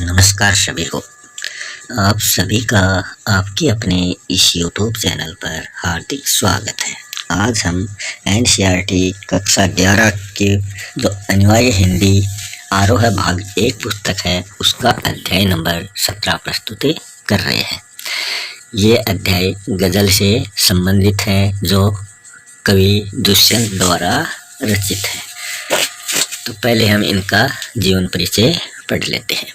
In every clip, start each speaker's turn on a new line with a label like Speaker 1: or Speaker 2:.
Speaker 1: नमस्कार सभी को। आप सभी का आपके अपने इस यूट्यूब चैनल पर हार्दिक स्वागत है। आज हम एनसीईआरटी कक्षा 11 के जो अनिवार्य हिंदी आरोह भाग 1 पुस्तक है उसका अध्याय नंबर 17 प्रस्तुत कर रहे हैं। ये अध्याय गज़ल से संबंधित है जो कवि दुष्यंत द्वारा रचित है। तो पहले हम इनका जीवन परिचय पढ़ लेते हैं।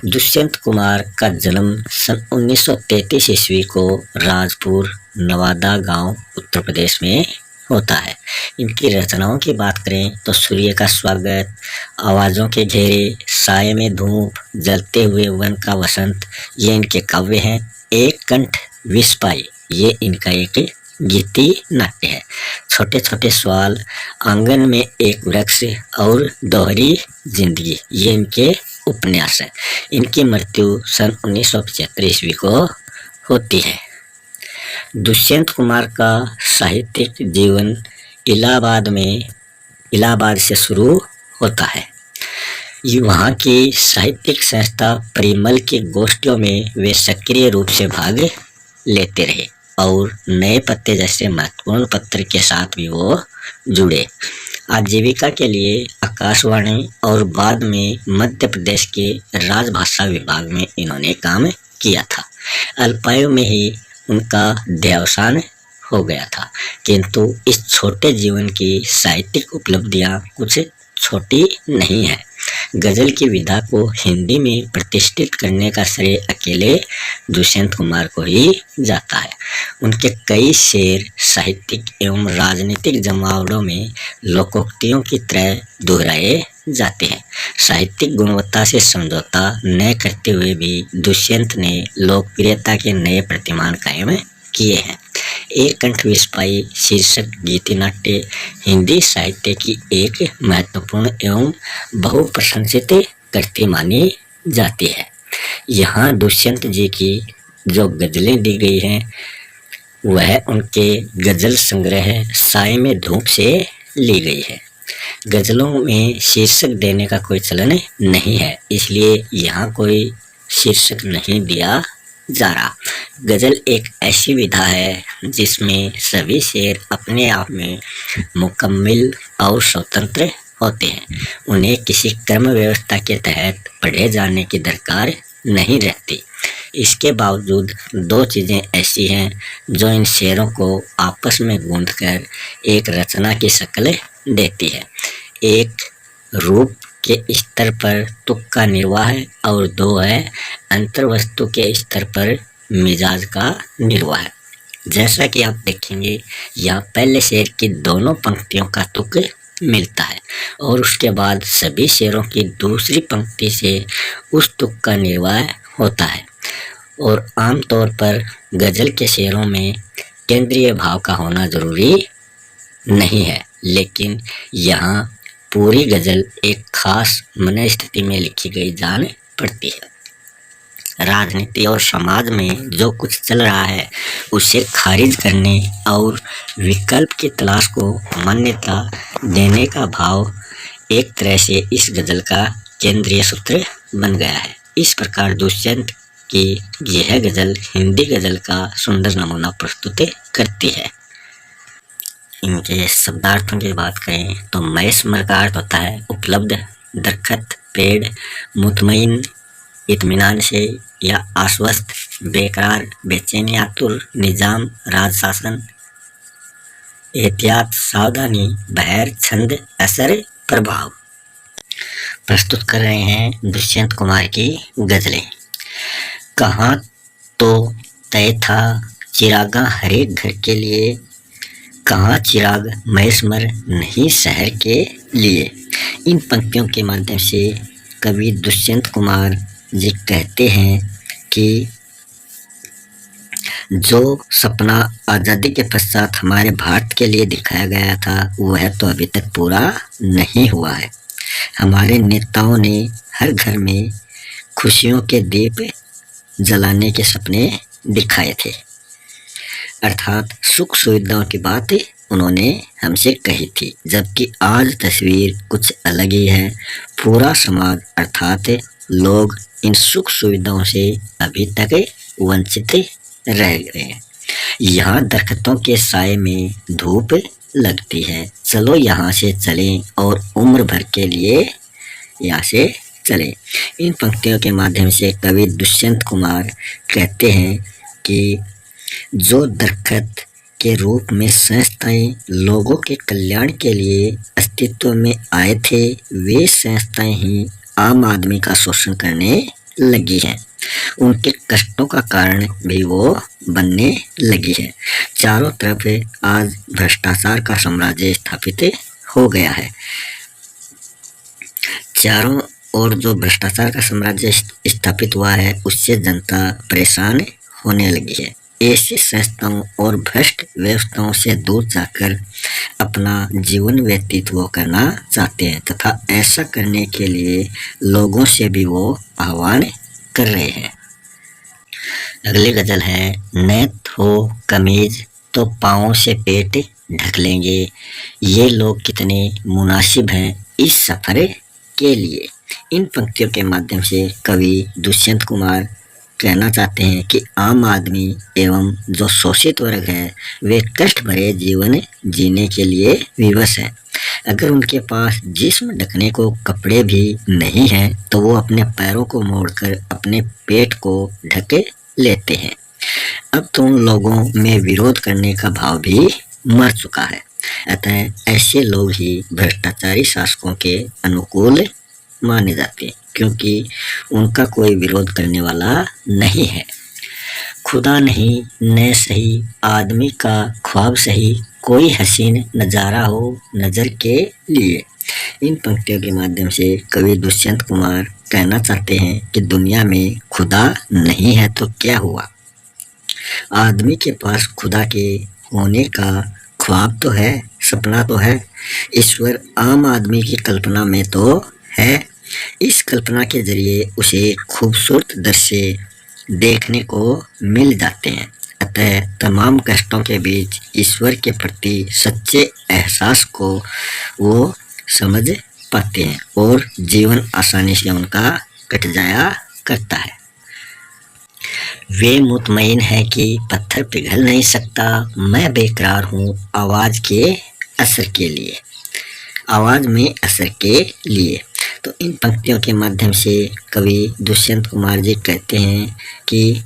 Speaker 1: दुष्यंत कुमार का जन्म सन 1933 ईस्वी को राजपुर नवादा गांव उत्तर प्रदेश में होता है। इनकी रचनाओं की बात करें तो सूर्य का स्वागत, आवाज़ों के घेरे, साये में धूप, जलते हुए वन का वसंत, ये इनके काव्य हैं। एक कंठ विष पाई, ये इनका एक गीति नाट्य है। छोटे छोटे सवाल, आंगन में एक वृक्ष और दोहरी जिंदगी, ये इनके उपन्यास है। इनकी मृत्यु सन 1975 ईस्वी को होती है। दुष्यंत कुमार का साहित्यिक जीवन इलाहाबाद से शुरू होता है। वहाँ की साहित्यिक संस्था परिमल की गोष्ठियों में वे सक्रिय रूप से भाग लेते रहे और नए पत्ते जैसे महत्वपूर्ण पत्र के साथ भी वो जुड़े। आजीविका के लिए आकाशवाणी और बाद में मध्य प्रदेश के राजभाषा विभाग में इन्होंने काम किया था। अल्पायु में ही उनका देहावसान हो गया था, किंतु इस छोटे जीवन की साहित्यिक उपलब्धियां कुछ छोटी नहीं है। गजल की विधा को हिंदी में प्रतिष्ठित करने का श्रेय अकेले दुष्यंत कुमार को ही जाता है। उनके कई शेर साहित्यिक एवं राजनीतिक जमावड़ों में लोकोक्तियों की तरह दोहराए जाते हैं। साहित्यिक गुणवत्ता से समझौता न करते हुए भी दुष्यंत ने लोकप्रियता के नए प्रतिमान कायम किए हैं। एक कंठ विष पाई शीर्षक गीति नाट्य हिंदी साहित्य की एक महत्वपूर्ण एवं बहुप्रशंसित कृति मानी जाती है। यहाँ दुष्यंत जी की जो गजलें दी गई हैं वह उनके गजल संग्रह साये में धूप से ली गई है। गजलों में शीर्षक देने का कोई चलन नहीं है, इसलिए यहाँ कोई शीर्षक नहीं दिया जा रहा। गजल एक ऐसी विधा है जिसमें सभी शेर अपने आप में मुकम्मल और स्वतंत्र होते हैं। उन्हें किसी क्रम व्यवस्था के तहत पढ़े जाने की दरकार नहीं रहती। इसके बावजूद दो चीज़ें ऐसी हैं जो इन शेरों को आपस में गूंथकर एक रचना की शक्ल देती है। एक रूप के स्तर पर तुक का निर्वाह और दो है अंतर्वस्तु के स्तर पर मिजाज का निर्वाह। जैसा कि आप देखेंगे यहाँ पहले शेर की दोनों पंक्तियों का तुक मिलता है और उसके बाद सभी शेरों की दूसरी पंक्ति से उस तुक का निर्वाह होता है। और आमतौर पर गजल के शेरों में केंद्रीय भाव का होना जरूरी नहीं है, लेकिन यहाँ पूरी गजल एक खास मन स्थिति में लिखी गई जान पड़ती है। राजनीति और समाज में जो कुछ चल रहा है उसे खारिज करने और विकल्प की तलाश को मान्यता देने का भाव एक तरह से इस गजल का केंद्रीय सूत्र बन गया है। इस प्रकार दुष्यंत की यह गजल हिंदी गजल का सुंदर नमूना प्रस्तुत करती है। इनके शब्दार्थों की बात करें तो मैस्मर का अर्थ होता है उपलब्ध, दरखत, पेड़, मुतमईन, इत्मीनान से या आश्वस्त, बेकरार, बेचैन, आतुर, निजाम, राजशासन, एहतियात, सावधानी, बहर, छंद, असर, प्रभाव। प्रस्तुत कर रहे हैं दुष्यंत कुमार की गजलें। कहाँ तो तय था चिरागा हरेक घर के लिए, कहाँ चिराग मैस्मर नहीं शहर के लिए। इन पंक्तियों के माध्यम से कवि दुष्यंत कुमार जी कहते हैं कि जो सपना आज़ादी के पश्चात हमारे भारत के लिए दिखाया गया था वह तो अभी तक पूरा नहीं हुआ है। हमारे नेताओं ने हर घर में खुशियों के दीप जलाने के सपने दिखाए थे, अर्थात सुख सुविधाओं की बात उन्होंने हमसे कही थी। जबकि आज तस्वीर कुछ अलग ही है। पूरा समाज अर्थात लोग इन सुख सुविधाओं से अभी तक वंचित रह गए हैं। यहाँ दरख्तों के साए में धूप लगती है, चलो यहाँ से चलें और उम्र भर के लिए यहाँ से चलें। इन पंक्तियों के माध्यम से कवि दुष्यंत कुमार कहते हैं कि जो दरख्त के रूप में संस्थाएं लोगों के कल्याण के लिए अस्तित्व में आए थे, वे संस्थाएं ही आम आदमी का शोषण करने लगी हैं। उनके कष्टों का कारण भी वो बनने लगी है। चारों तरफ आज भ्रष्टाचार का साम्राज्य स्थापित हो गया है। चारों ओर जो भ्रष्टाचार का साम्राज्य स्थापित हुआ है, उससे जनता परेशान होने लगी है। ऐसी संस्थाओं और भ्रष्ट व्यवस्थाओं से दूर जाकर अपना जीवन व्यतीत वो करना चाहते हैं तथा ऐसा करने के लिए लोगों से भी वो आह्वान कर रहे हैं। अगली गजल है, नेत हो कमीज तो पाँव से पेट ढक लेंगे, ये लोग कितने मुनासिब हैं इस सफर के लिए। इन पंक्तियों के माध्यम से कवि दुष्यंत कुमार कहना चाहते हैं कि आम आदमी एवं जो शोषित वर्ग है, वे कष्ट भरे जीवन जीने के लिए विवश हैं। अगर उनके पास जिस्म ढकने को कपड़े भी नहीं हैं, तो वो अपने पैरों को मोड़कर अपने पेट को ढके लेते हैं। अब तो उन लोगों में विरोध करने का भाव भी मर चुका है। अतः ऐसे लोग ही भ्रष्टाचारी शासकों के अनुकूल माने जाते हैं, क्योंकि उनका कोई विरोध करने वाला नहीं है। खुदा नहीं न सही आदमी का ख्वाब सही, कोई हसीन नज़ारा हो नज़र के लिए। इन पंक्तियों के माध्यम से कवि दुष्यंत कुमार कहना चाहते हैं कि दुनिया में खुदा नहीं है तो क्या हुआ, आदमी के पास खुदा के होने का ख्वाब तो है, सपना तो है। ईश्वर आम आदमी की कल्पना में तो है। इस कल्पना के जरिए उसे खूबसूरत दृश्य देखने को मिल जाते हैं। अतः तमाम कष्टों के बीच ईश्वर के प्रति सच्चे एहसास को वो समझ पाते हैं और जीवन आसानी से उनका कट जाया करता है। वे मुतमईन है कि पत्थर पिघल नहीं सकता, मैं बेकरार हूँ आवाज़ के असर के लिए, आवाज़ में असर के लिए। तो इन पंक्तियों के माध्यम से कवि दुष्यंत कुमार जी कहते हैं कि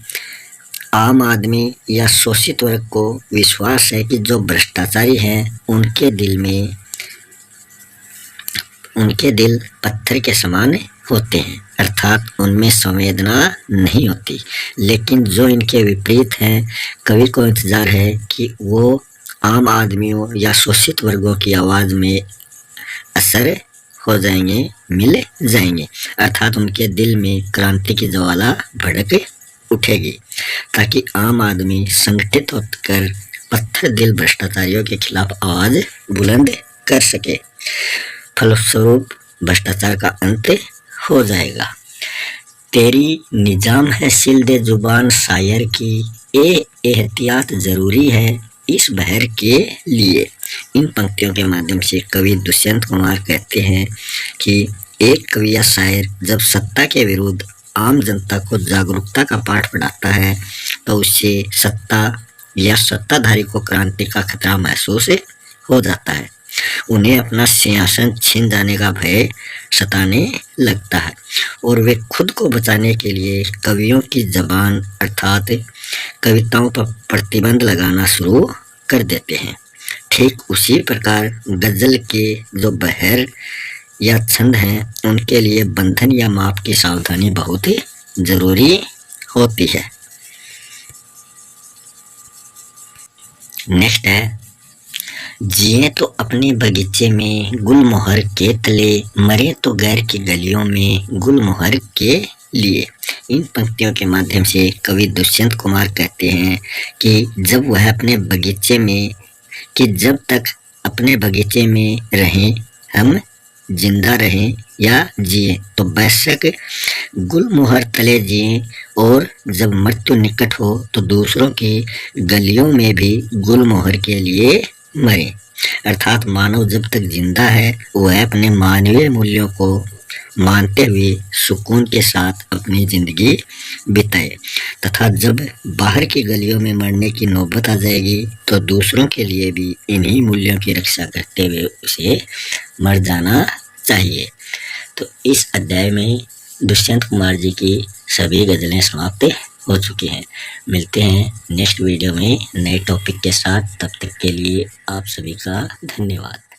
Speaker 1: आम आदमी या शोषित वर्ग को विश्वास है कि जो भ्रष्टाचारी हैं, उनके दिल पत्थर के समान होते हैं, अर्थात उनमें संवेदना नहीं होती। लेकिन जो इनके विपरीत हैं, कवि को इंतजार है कि वो आम आदमियों या शोषित वर्गों की आवाज़ में असर हो जाएंगे, मिल जाएंगे, अर्थात उनके दिल में क्रांति की ज्वाला भड़क उठेगी, ताकि आम आदमी संगठित होकर पत्थर दिल भ्रष्टाचारियों के खिलाफ आवाज़ बुलंद कर सके। फलस्वरूप भ्रष्टाचार का अंत हो जाएगा। तेरी निजाम है सिल्दे जुबान शायर की, एहतियात जरूरी है इस बहर के लिए। इन पंक्तियों के माध्यम से कवि दुष्यंत कुमार कहते हैं कि एक कवि या शायर जब सत्ता के विरुद्ध आम जनता को जागरूकता का पाठ पढ़ाता है, तो उससे सत्ता या सत्ताधारी को क्रांति का खतरा महसूस हो जाता है। उन्हें अपना सिंहासन छीन जाने का भय सताने लगता है और वे खुद को बचाने के लिए कवियों की जबान अर्थात कविताओं पर प्रतिबंध लगाना शुरू कर देते हैं। ठीक उसी प्रकार गजल के जो बहर या छंद हैं, उनके लिए बंधन या माप की सावधानी बहुत ही जरूरी होती है। नेक्स्ट है, जिए तो अपने बगीचे में गुलमोहर के तले, मरे तो गैर की गलियों में गुलमोहर के लिए। इन पंक्तियों के माध्यम से कवि दुष्यंत कुमार कहते हैं कि जब वह अपने बगीचे में जब तक अपने बगीचे में रहें, हम जिंदा रहें या जिए तो बेशक गुलमोहर तले जिए, और जब मृत्यु निकट हो तो दूसरों की गलियों में भी गुलमोहर के लिए मरे। अर्थात मानव जब तक जिंदा है, वह अपने मानवीय मूल्यों को मानते हुए सुकून के साथ अपनी जिंदगी बिताए तथा जब बाहर की गलियों में मरने की नौबत आ जाएगी तो दूसरों के लिए भी इन्हीं मूल्यों की रक्षा करते हुए उसे मर जाना चाहिए। तो इस अध्याय में दुष्यंत कुमार जी की सभी गज़लें समाप्त हो चुकी हैं। मिलते हैं नेक्स्ट वीडियो में नए टॉपिक के साथ, तब तक के लिए आप सभी का धन्यवाद।